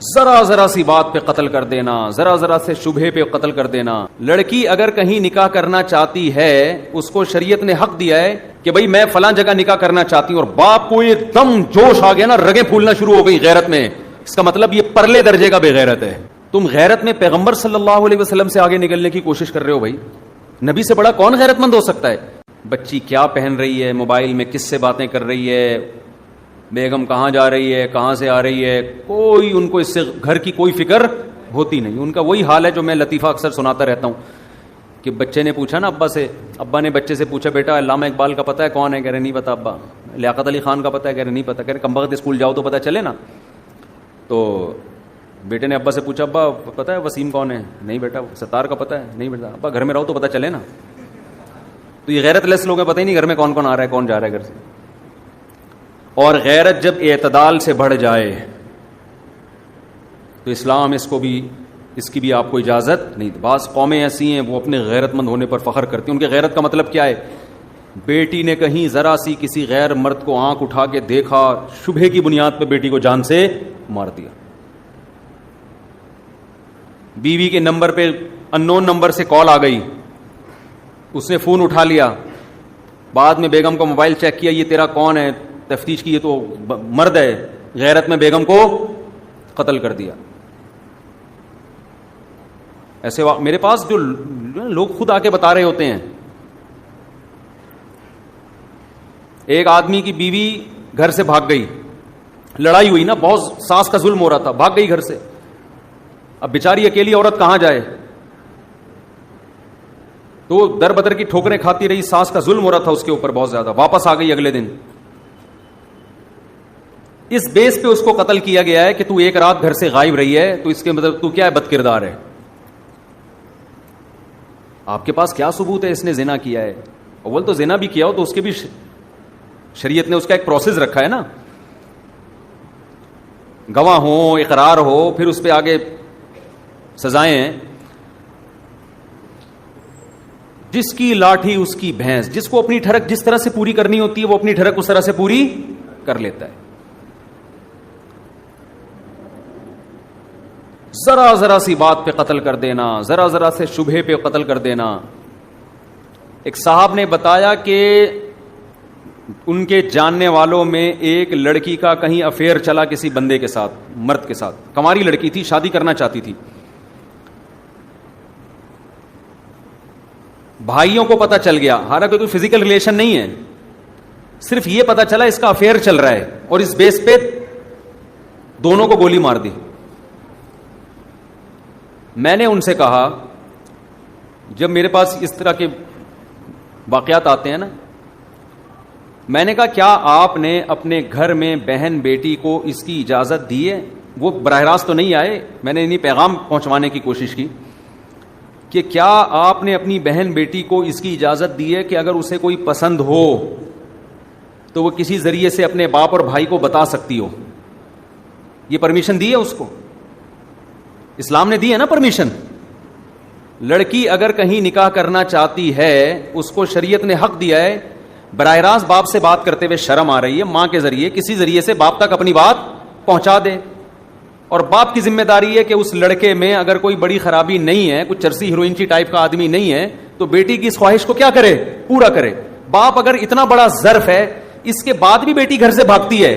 ذرا ذرا سی بات پہ قتل کر دینا, ذرا ذرا سے شبہے پہ قتل کر دینا. لڑکی اگر کہیں نکاح کرنا چاہتی ہے, اس کو شریعت نے حق دیا ہے کہ بھئی میں فلاں جگہ نکاح کرنا چاہتی ہوں, اور باپ کو ایک دم جوش آ گیا نا, رگیں پھولنا شروع ہو گئی غیرت میں, اس کا مطلب یہ پرلے درجے کا بے غیرت ہے. تم غیرت میں پیغمبر صلی اللہ علیہ وسلم سے آگے نکلنے کی کوشش کر رہے ہو. بھائی نبی سے بڑا کون غیرت مند ہو سکتا ہے؟ بچی کیا پہن رہی ہے, موبائل میں کس سے باتیں کر رہی ہے, بیگم کہاں جا رہی ہے, کہاں سے آ رہی ہے, کوئی ان کو اس سے گھر کی کوئی فکر ہوتی نہیں. ان کا وہی حال ہے جو میں لطیفہ اکثر سناتا رہتا ہوں کہ بچے نے پوچھا نا ابا سے, ابا نے بچے سے پوچھا بیٹا علامہ اقبال کا پتہ ہے کون ہے؟ کہہ رہے نہیں پتا ابا. لیاقت علی خان کا پتہ ہے؟ کہہ رہے نہیں پتا. کہہ رہے کم وقت اسکول جاؤ تو پتہ چلے نا. تو بیٹے نے ابا سے پوچھا ابا پتہ ہے وسیم کون ہے؟ نہیں بیٹا. ستار کا پتہ ہے؟ نہیں بیٹا. ابا گھر میں رہو تو پتہ چلے نا. تو یہ غیرت لیس لوگ ہیں, پتہ ہی نہیں گھر میں کون کون آ رہا ہے کون جا رہا ہے گھر سے. اور غیرت جب اعتدال سے بڑھ جائے تو اسلام اس کی بھی آپ کو اجازت نہیں. بعض قومیں ایسی ہیں وہ اپنے غیرت مند ہونے پر فخر کرتی ہیں. ان کے غیرت کا مطلب کیا ہے؟ بیٹی نے کہیں ذرا سی کسی غیر مرد کو آنکھ اٹھا کے دیکھا, شبہے کی بنیاد پہ بیٹی کو جان سے مار دیا. بیوی کے نمبر پہ اننون نمبر سے کال آ گئی, اس نے فون اٹھا لیا, بعد میں بیگم کا موبائل چیک کیا, یہ تیرا کون ہے, تفتیش کی, یہ تو مرد ہے. غیرت میں بیگم کو قتل کر دیا. ایسے میرے پاس جو لوگ خود آ کے بتا رہے ہوتے ہیں. ایک آدمی کی بیوی گھر سے بھاگ گئی, لڑائی ہوئی نا, بہت ساس کا ظلم ہو رہا تھا, بھاگ گئی گھر سے. اب بیچاری اکیلی عورت کہاں جائے, تو در بدر کی ٹھوکریں کھاتی رہی, ساس کا ظلم ہو رہا تھا اس کے اوپر بہت زیادہ. واپس آ گئی اگلے دن. اس بیس پہ اس کو قتل کیا گیا ہے کہ تو ایک رات گھر سے غائب رہی ہے, تو اس کے مطلب تو کیا ہے, بد کردار ہے. آپ کے پاس کیا ثبوت ہے اس نے زنا کیا ہے؟ اول تو زنا بھی کیا ہو تو اس کے بھی شریعت نے اس کا ایک پروسیس رکھا ہے نا, گواہ ہو, اقرار ہو, پھر اس پہ آگے سزائیں ہیں. جس کی لاٹھی اس کی بھینس, جس کو اپنی ٹھڑک جس طرح سے پوری کرنی ہوتی ہے وہ اپنی ٹھڑک اس طرح سے پوری کر لیتا ہے. ذرا ذرا سی بات پہ قتل کر دینا, ذرا ذرا سے شبہے پہ قتل کر دینا. ایک صاحب نے بتایا کہ ان کے جاننے والوں میں ایک لڑکی کا کہیں افیئر چلا کسی بندے کے ساتھ, مرد کے ساتھ. کماری لڑکی تھی, شادی کرنا چاہتی تھی. بھائیوں کو پتہ چل گیا, حالانکہ کوئی فزیکل ریلیشن نہیں ہے, صرف یہ پتہ چلا اس کا افیئر چل رہا ہے, اور اس بیس پہ دونوں کو گولی مار دی. میں نے ان سے کہا, جب میرے پاس اس طرح کے واقعات آتے ہیں نا, میں نے کہا کیا آپ نے اپنے گھر میں بہن بیٹی کو اس کی اجازت دی ہے؟ وہ براہ راست تو نہیں آئے, میں نے انہیں پیغام پہنچوانے کی کوشش کی کہ کیا آپ نے اپنی بہن بیٹی کو اس کی اجازت دی ہے کہ اگر اسے کوئی پسند ہو تو وہ کسی ذریعے سے اپنے باپ اور بھائی کو بتا سکتی ہو؟ یہ پرمیشن دی ہے اس کو؟ اسلام نے دی ہے نا پرمیشن. لڑکی اگر کہیں نکاح کرنا چاہتی ہے, اس کو شریعت نے حق دیا ہے. براہ راست باپ سے بات کرتے ہوئے شرم آ رہی ہے, ماں کے ذریعے کسی ذریعے سے باپ تک اپنی بات پہنچا دے. اور باپ کی ذمہ داری ہے کہ اس لڑکے میں اگر کوئی بڑی خرابی نہیں ہے, کچھ چرسی ہیروئنچی ٹائپ کا آدمی نہیں ہے, تو بیٹی کی اس خواہش کو کیا کرے, پورا کرے. باپ اگر اتنا بڑا ظرف ہے, اس کے بعد بھی بیٹی گھر سے بھاگتی ہے,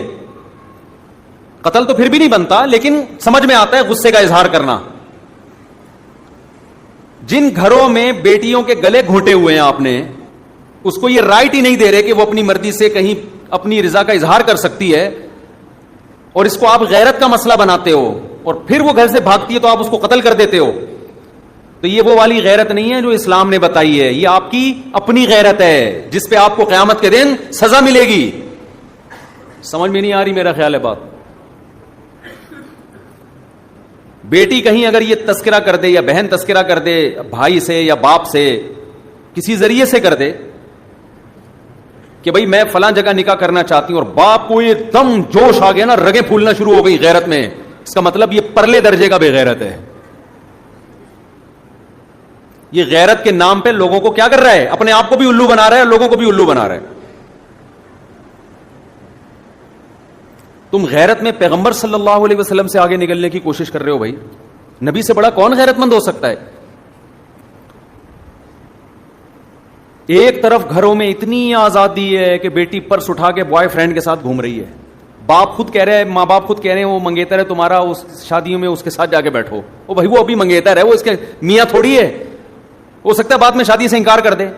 قتل تو پھر بھی نہیں بنتا, لیکن سمجھ میں آتا ہے غصے کا اظہار کرنا. جن گھروں میں بیٹیوں کے گلے گھونٹے ہوئے ہیں آپ نے, اس کو یہ رائٹ ہی نہیں دے رہے کہ وہ اپنی مرضی سے کہیں اپنی رضا کا اظہار کر سکتی ہے, اور اس کو آپ غیرت کا مسئلہ بناتے ہو, اور پھر وہ گھر سے بھاگتی ہے تو آپ اس کو قتل کر دیتے ہو. تو یہ وہ والی غیرت نہیں ہے جو اسلام نے بتائی ہے, یہ آپ کی اپنی غیرت ہے جس پہ آپ کو قیامت کے دن سزا ملے گی. سمجھ میں نہیں آ رہی میرا خیال ہے بات. بیٹی کہیں اگر یہ تذکرہ کر دے, یا بہن تذکرہ کر دے بھائی سے یا باپ سے, کسی ذریعے سے کر دے کہ بھئی میں فلاں جگہ نکاح کرنا چاہتی ہوں, اور باپ کو ایک دم جوش آ گیا نا, رگیں پھولنا شروع ہو گئی غیرت میں, اس کا مطلب یہ پرلے درجے کا بے غیرت ہے. یہ غیرت کے نام پہ لوگوں کو کیا کر رہا ہے, اپنے آپ کو بھی الو بنا رہا ہے اور لوگوں کو بھی الو بنا رہا ہے. تم غیرت میں پیغمبر صلی اللہ علیہ وسلم سے آگے نکلنے کی کوشش کر رہے ہو. بھائی نبی سے بڑا کون غیرت مند ہو سکتا ہے؟ ایک طرف گھروں میں اتنی آزادی ہے کہ بیٹی پرس اٹھا کے بوائے فرینڈ کے ساتھ گھوم رہی ہے, باپ خود کہہ رہے ہیں, ماں باپ خود کہہ رہے ہیں وہ منگیتر ہے تمہارا, اس شادیوں میں اس کے ساتھ جا کے بیٹھو. وہ بھائی وہ ابھی منگیتر ہے, وہ اس کے میاں تھوڑی ہے, ہو سکتا ہے بعد میں شادی سے انکار کر دے.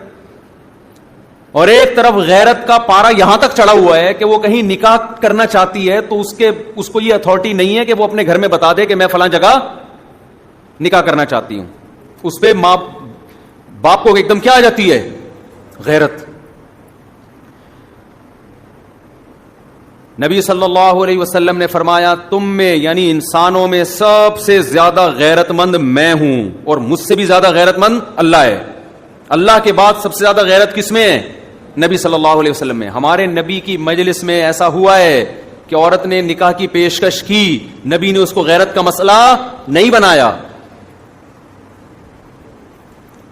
اور ایک طرف غیرت کا پارا یہاں تک چڑھا ہوا ہے کہ وہ کہیں نکاح کرنا چاہتی ہے تو اس کو یہ اتھارٹی نہیں ہے کہ وہ اپنے گھر میں بتا دے کہ میں فلاں جگہ نکاح کرنا چاہتی ہوں. اس پہ ماں باپ کو ایک دم کیا آ جاتی ہے؟ غیرت. نبی صلی اللہ علیہ وسلم نے فرمایا تم میں یعنی انسانوں میں سب سے زیادہ غیرت مند میں ہوں, اور مجھ سے بھی زیادہ غیرت مند اللہ ہے. اللہ کے بعد سب سے زیادہ غیرت کس میں ہے؟ نبی صلی اللہ علیہ وسلم میں. ہمارے نبی کی مجلس میں ایسا ہوا ہے کہ عورت نے نکاح کی پیشکش کی, نبی نے اس کو غیرت کا مسئلہ نہیں بنایا.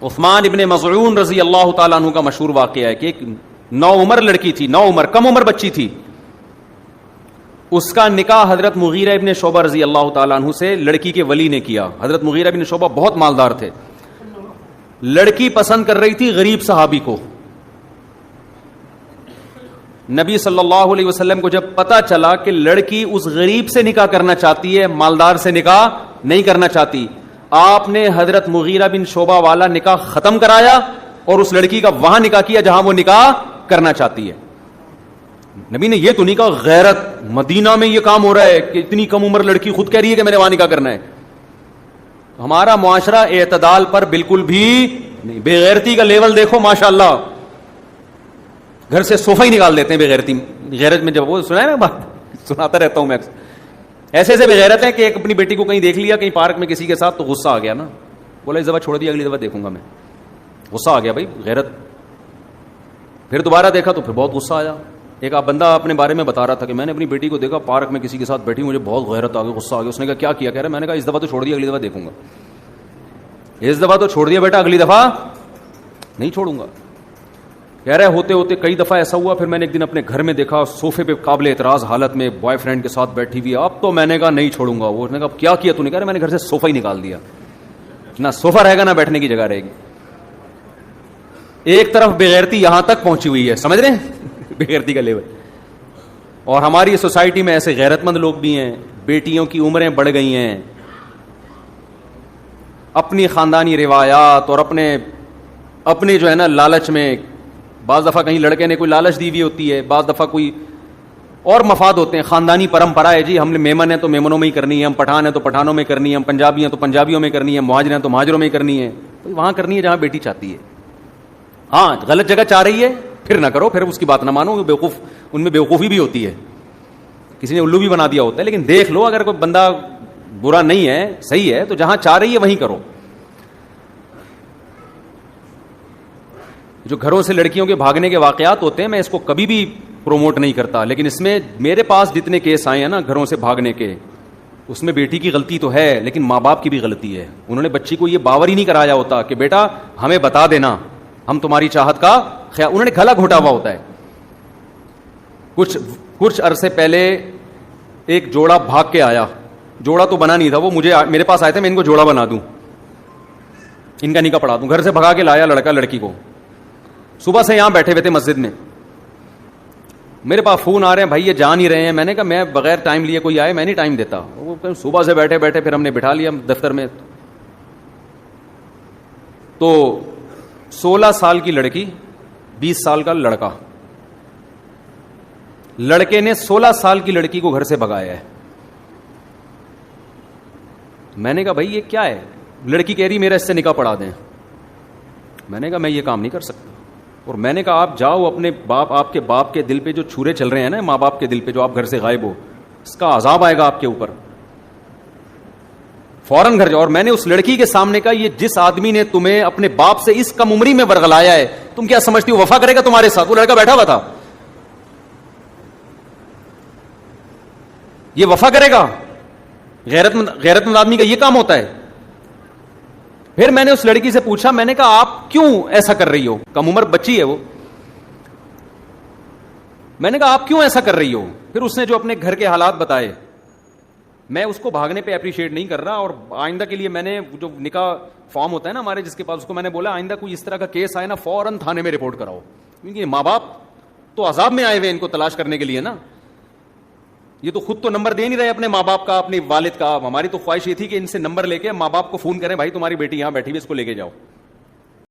عثمان ابن مظعون رضی اللہ تعالیٰ عنہ کا مشہور واقعہ ہے کہ ایک نوعمر لڑکی تھی, نوعمر کم عمر بچی تھی, اس کا نکاح حضرت مغیرہ ابن شعبہ رضی اللہ تعالیٰ عنہ سے لڑکی کے ولی نے کیا. حضرت مغیرہ ابن شعبہ بہت مالدار تھے, لڑکی پسند کر رہی تھی غریب صحابی کو. نبی صلی اللہ علیہ وسلم کو جب پتا چلا کہ لڑکی اس غریب سے نکاح کرنا چاہتی ہے, مالدار سے نکاح نہیں کرنا چاہتی, آپ نے حضرت مغیرہ بن شعبہ والا نکاح ختم کرایا اور اس لڑکی کا وہاں نکاح کیا جہاں وہ نکاح کرنا چاہتی ہے. نبی نے یہ تو نہیں کہا غیرت مدینہ میں یہ کام ہو رہا ہے کہ اتنی کم عمر لڑکی خود کہہ رہی ہے کہ میں نے وہاں نکاح کرنا ہے. ہمارا معاشرہ اعتدال پر بالکل بھی نہیں. بے غیرتی کا لیول دیکھو ماشاءاللہ, گھر سے صوفہ ہی نکال دیتے ہیں بے غیرتی. غیرت میں جب وہ سنا ہے نا بات سناتا رہتا ہوں میں, ایسے ایسے بے غیرت ہے کہ ایک اپنی بیٹی کو کہیں دیکھ لیا کہیں پارک میں کسی کے ساتھ تو غصہ آ گیا نا, بولا اس دفعہ چھوڑ دیا اگلی دفعہ دیکھوں گا میں. غصہ آ گیا بھائی غیرت. پھر دوبارہ دیکھا تو پھر بہت غصہ آیا. ایک آپ بندہ اپنے بارے میں بتا رہا تھا کہ میں نے اپنی بیٹی کو دیکھا پارک میں کسی کے ساتھ بیٹھی, مجھے بہت غیرت آ گئی, غصہ آ گیا. اس نے کہا کیا کیا؟ کہہ رہا میں نے کہا اس دفعہ تو چھوڑ دیا اگلی دفعہ دیکھوں گا. اس دفعہ تو چھوڑ دیا بیٹا, اگلی دفعہ نہیں چھوڑوں گا. کہہ رہے ہوتے ہوتے کئی دفعہ ایسا ہوا, پھر میں نے ایک دن اپنے گھر میں دیکھا صوفے پہ قابل اعتراض حالت میں بوائے فرینڈ کے ساتھ بیٹھی ہوئی. اب تو میں نے کہا نہیں چھوڑوں گا. وہ نے کہا کیا کیا تو نے؟ کہہ رہا میں نے گھر سے صوفہ ہی نکال دیا, نہ صوفہ رہے گا نہ بیٹھنے کی جگہ رہے گی. ایک طرف بےغیرتی یہاں تک پہنچی ہوئی ہے, سمجھ رہے ہیں بےغیرتی کا لیول. اور ہماری سوسائٹی میں ایسے غیرت مند لوگ بھی ہیں, بیٹیوں کی عمریں بڑھ گئی ہیں, اپنی خاندانی روایات اور اپنے جو ہے نا لالچ میں. بعض دفعہ کہیں لڑکے نے کوئی لالچ دی ہوئی ہوتی ہے, بعض دفعہ کوئی اور مفاد ہوتے ہیں. خاندانی پرمپرا ہے جی, ہم میمن ہیں تو میمنوں میں ہی کرنی ہے, ہم پٹھان ہیں تو پٹھانوں میں کرنی ہے, ہم پنجابی ہیں تو پنجابیوں میں کرنی ہے, مہاجر ہیں تو مہاجروں میں کرنی ہے. وہاں کرنی ہے جہاں بیٹی چاہتی ہے. ہاں غلط جگہ چاہ رہی ہے پھر نہ کرو, پھر اس کی بات نہ مانو. بیوقوف ان میں بیوقوفی بھی ہوتی ہے, کسی نے الو بھی بنا دیا ہوتا ہے. لیکن دیکھ لو, اگر کوئی بندہ برا نہیں ہے صحیح ہے تو جہاں چاہ رہی ہے وہیں کرو. جو گھروں سے لڑکیوں کے بھاگنے کے واقعات ہوتے ہیں میں اس کو کبھی بھی پروموٹ نہیں کرتا, لیکن اس میں میرے پاس جتنے کیس آئے ہیں نا گھروں سے بھاگنے کے, اس میں بیٹی کی غلطی تو ہے لیکن ماں باپ کی بھی غلطی ہے. انہوں نے بچی کو یہ باور ہی نہیں کرایا ہوتا کہ بیٹا ہمیں بتا دینا, ہم تمہاری چاہت کا خیال. انہوں نے گلا گھوٹا ہوا ہوتا ہے. کچھ عرصے پہلے ایک جوڑا بھاگ کے آیا, جوڑا تو بنا نہیں تھا, وہ میرے پاس آئے تھے, میں ان کو جوڑا بنا دوں, ان کا نکاح پڑھا دوں. گھر سے بھگا کے لایا لڑکا لڑکی کو. صبح سے یہاں بیٹھے ہوئے تھے مسجد میں, میرے پاس فون آ رہے ہیں بھائی یہ جان ہی رہے ہیں. میں نے کہا میں بغیر ٹائم لیے کوئی آئے میں نہیں ٹائم دیتا. وہ صبح سے بیٹھے بیٹھے پھر ہم نے بٹھا لیا دفتر میں. تو 16 سال کی لڑکی 20 سال کا لڑکا, لڑکے نے 16 سال کی لڑکی کو گھر سے بھگایا ہے. میں نے کہا بھائی یہ کیا ہے؟ لڑکی کہہ رہی میرا اس سے نکاح پڑھا دیں. میں نے کہا میں یہ کام نہیں کر سکتا. اور میں نے کہا آپ جاؤ اپنے باپ, آپ کے باپ کے دل پہ جو چھرے چل رہے ہیں نا, ماں باپ کے دل پہ جو آپ گھر سے غائب ہو, اس کا عذاب آئے گا آپ کے اوپر. فوراً گھر جاؤ. اور میں نے اس لڑکی کے سامنے کہا یہ جس آدمی نے تمہیں اپنے باپ سے اس کم عمری میں ورغلایا ہے, تم کیا سمجھتی ہو وفا کرے گا تمہارے ساتھ؟ وہ لڑکا بیٹھا ہوا تھا, یہ وفا کرے گا؟ غیرت مند آدمی کا یہ کام ہوتا ہے. پھر میں نے اس لڑکی سے پوچھا, میں نے کہا آپ کیوں ایسا کر رہی ہو؟ کم عمر بچی ہے وہ. میں نے کہا آپ کیوں ایسا کر رہی ہو؟ پھر اس نے جو اپنے گھر کے حالات بتائے، میں اس کو بھاگنے پہ اپریشیٹ نہیں کر رہا، اور آئندہ کے لیے میں نے جو نکاح فارم ہوتا ہے نا ہمارے جس کے پاس، اس کو میں نے بولا آئندہ کوئی اس طرح کا کیس آئے نا فوراً تھانے میں رپورٹ کراؤ، کیونکہ ماں باپ تو عذاب میں آئے ہوئے ان کو تلاش کرنے کے لیے نا. یہ تو خود تو نمبر دے نہیں رہے اپنے ماں باپ کا، اپنے والد کا. ہماری تو خواہش یہ تھی کہ ان سے نمبر لے کے ماں باپ کو فون کریں، بھائی تمہاری بیٹی یہاں بیٹھی ہوئی، اس کو لے کے جاؤ.